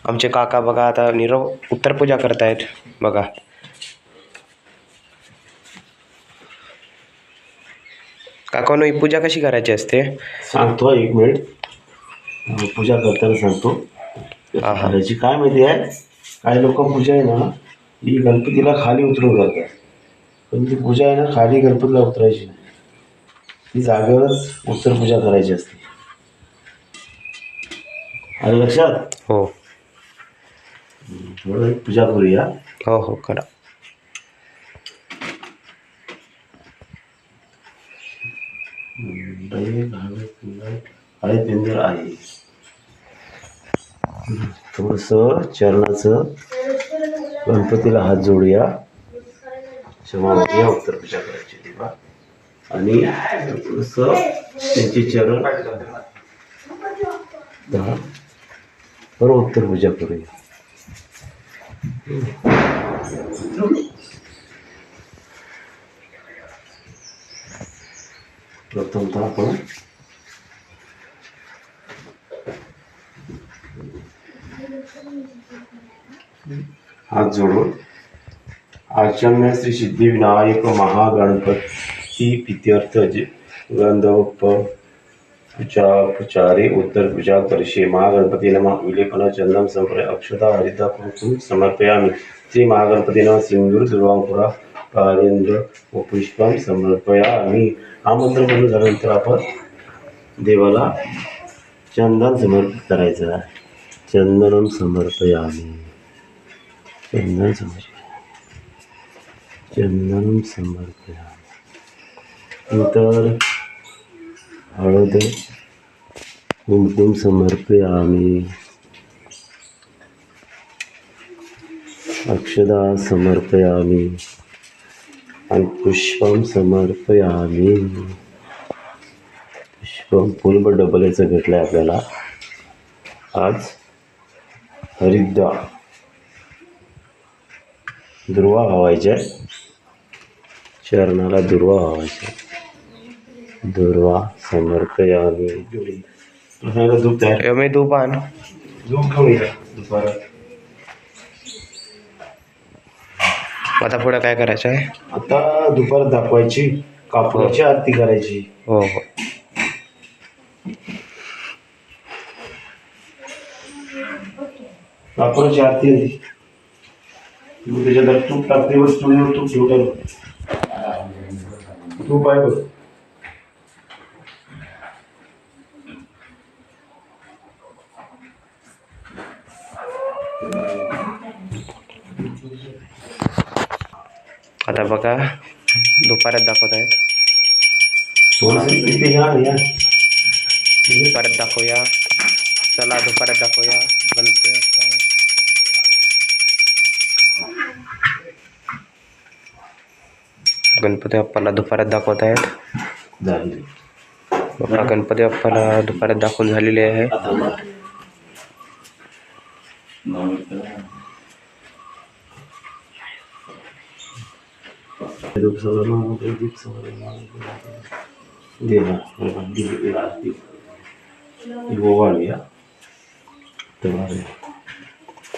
आमचे काका बघा आता नीरव उत्तर पूजा करतायत बघा. काकांनो, ही पूजा कशी करायची असते? सांगतो, एक मिनिट. पूजा करताना सांगतो. करायची काय माहिती आहे, काही लोक पूजा आहे ना ही गणपतीला खाली उतरून करतात, पण ती पूजा आहे ना खाली गणपतीला उतरायची नाही, ती जागेवरच उत्तर पूजा करायची असते. आणि लक्षात? हो थोडं एक पूजा करूया. हो हो करा. हळद पिंजर आहे. थोडस चरणाचं गणपतीला हात जोडूया, क्षमा मागूया, उत्तर पूजा करायची तेव्हा. आणि थोडस त्यांचे चरण बरोबर उत्तर पूजा करूया. प्रथमतः आपण हात जोडून आचम्य श्री सिद्धिविनायक महागणपती प्रीत्यर्थ गंधोप पुचारे उत्तर पूजा करशे. महागणपती नमः. विलेपन चंदन संप्राय अक्षता हरिता कुंकुम समर्पयामि. श्री महागणपती नमः. सिंदूर दुर्वांकुरा पारेंद्र व पुष्पम समर्पयामि. हा मंत्र पूर्ण झाल्यानंतर आपण देवाला चंदन समर्पित करायचं आहे. चंदनम समर्पयामि. चंदन चंदनम समर्पयामि. नंतर हळद कुंकुम समर्पयामि. अक्षदा समर्पयामि आणि पुष्पम समर्पयामि. पुष्पम फुल डबल याचं घेतलंय आपल्याला आज. हरिद्रा दुर्वा व्हावायच्या, चरणाला दुर्वा व्हावायच्या. दुर्वा समर्पयामि. धूप तयार. मी धूप आण. धूप घेऊया दुपारात. आता पुढे काय करायचं आहे? आता दुपारात दाखवायची, कापडाची आरती करायची. हो हो. कापडाची आरती आहे. त्याच्यात तूप टाकते, वर चुलीवर तूप ठेवलं. तूप आहे बघ. आता बघा दुपारात दाखवत आहेत. दुपारात दाखवूया. चला दुपारात दाखवूया. गणपती बाप्पाला दुपारात दाखवत आहेत. बघा गणपती बाप्पाला दुपारात दाखवून झालेले आहे.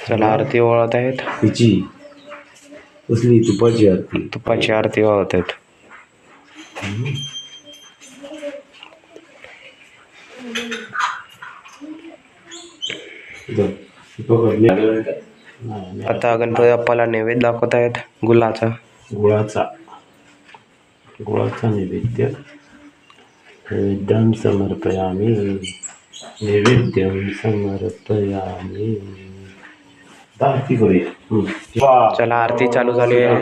चला आरती ओवाळत आहेत. तिची कसली तुपाची आरती. तुपाची आरती ओवाळत आहेत. आता गणपती बाप्पाला नैवेद्य दाखवत आहेत. गुळाचा नैवेद्य. नैवेद्यं समर्पयामि. नैवेद्यं समर्पयामि. आरती करूया. चला आरती चालू झाली आहे.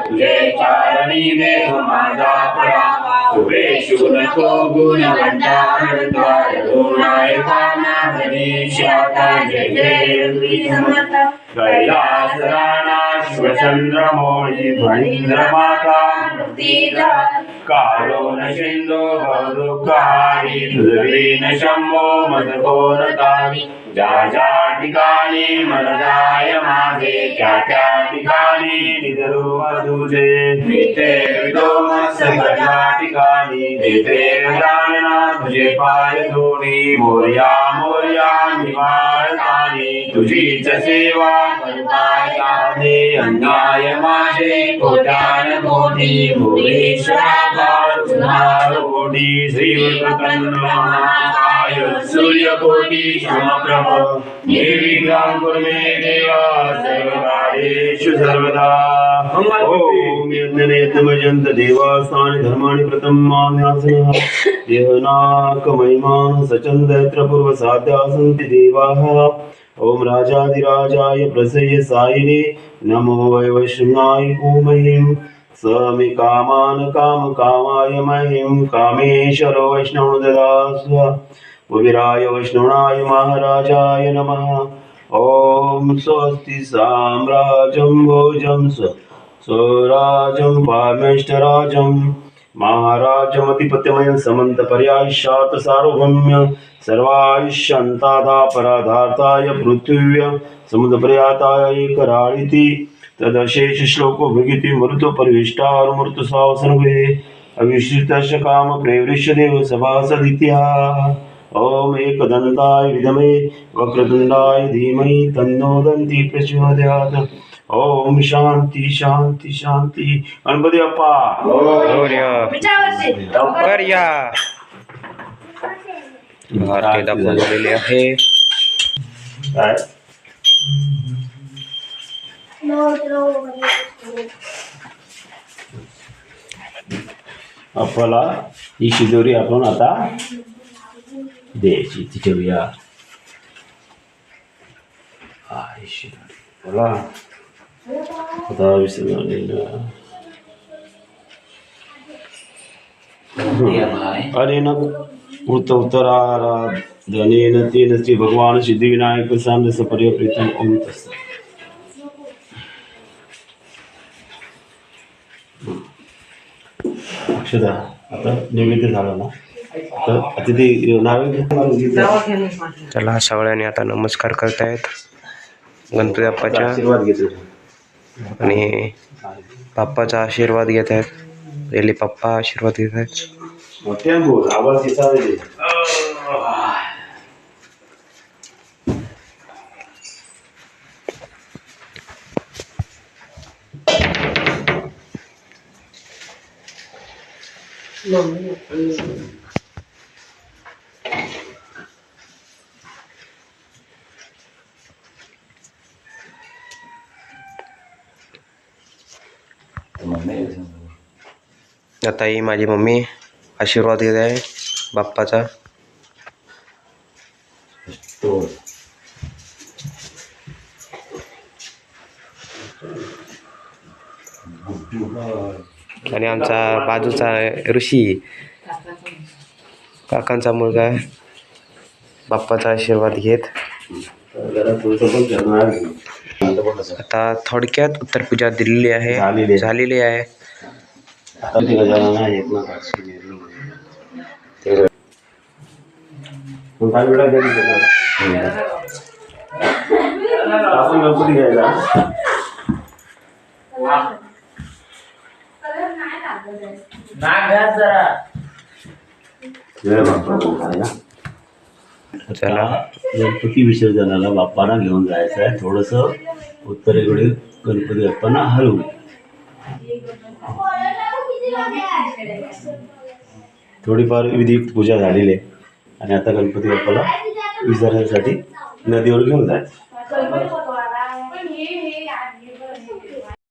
तुझे चरणी देह माझा पडावा उभे नको गुणवंता जय जय कैलास राणा शिवचंद्र मोळी फणींद्र माता काळो न शिंदो भवदुःखारी तुझे न शंभो मजकोरतारी ज्या ज्या ठिकाणी मन जाय माझे त्या ठिकाणी निधरू तुझे नित्य विदोम सगळ्या ठिकाणी देते गजानना तुझे पाय धोणी मोर्या मोर्या निवाळतानी तुझीच सेवा करताय अन्याय माझे कोट्यान कोटी भुवनेश्वरा कोटी श्री महाकाय सूर्यकोटी समप्रभ निर्विघ्नं कुरु मे देवा सर्वकार्येषु सर्वदा ओम यज्ञनेत्रमजन्त देवास्तानि धर्माणि प्रथमान्यासनः देवनाकमहिमा सचन्द्र पूर्वसाध्या सन्ति देवाः ओम राजाधिराजाय प्रसय सायिने नमो वैष्णवाय भूमहिं समे कामान काम कामाय महिं कामेश्वरो वैष्णव ददास्व विराय वैष्णवाय महाराजाय नमः ओम स्वस्ति साम्राज्यं भोजं स्वराज्यं पारमेष्टराज्यं महाराजमधिपत्यमयं समन्तपर्यायशात् सार्वभौम्य सर्वायुष्यन्तादा पराधार्ताय पृथिव्या समुद्रपर्याताय एकराळिति तदशेष श्लोको भगिति मरुतो परिविष्टार मृत सावसनगृहे अविश्रितस्य काम प्रवृष्य देव सभासदित्या ओम एकदन्ताय विद्महे वक्रतुण्डाय धीमहि तन्नो दन्ति प्रचोदयात् ओम शांती शांती शांती गणपती बाप्पा लवकर या आरती दाखवलेली आहे काय आपल्याला ही शिदोरी आपण आता द्यायची ती ठेवूया ही शिदोरी बोला आता अनेन वृत्त उत्तराराधनेन तेन श्री भगवान सिद्धिविनायक सामरस्य पर्यप्रीतम ओम तस्सत् अक्षदा आता नैवेद्य झाला ना आता ते चला सगळ्यांनी आता नमस्कार करतायत गणपती बाप्पाच्या आशीर्वाद घेतो आणि बाप्पाचा आशीर्वाद घेत आहेत पहिले पप्पा आशीर्वाद घेत आहेत मोठ्या बोल आवाज येता आता ही माझी मम्मी आशीर्वाद घेत आहे बाप्पाचा आणि आमचा बाजूचा ऋषी काकांचा मुलगा बाप्पाचा आशीर्वाद घेत आता थोडक्यात उत्तरपूजा दिलेली आहे झालेली आहे मग काय वेळा घरी गेला आपण गणपती घ्यायला जय बाप्पा. चला गणपती विसर्जनाला बाप्पांना घेऊन जायचं आहे. थोडंसं उत्तरेकडे गणपती बाप्पांना हलवू. थोडीफार विधी पूजा झालेली आहे आणि आता गणपती बाप्पाला विसर्जनासाठी नदीवर घेऊन जायचं.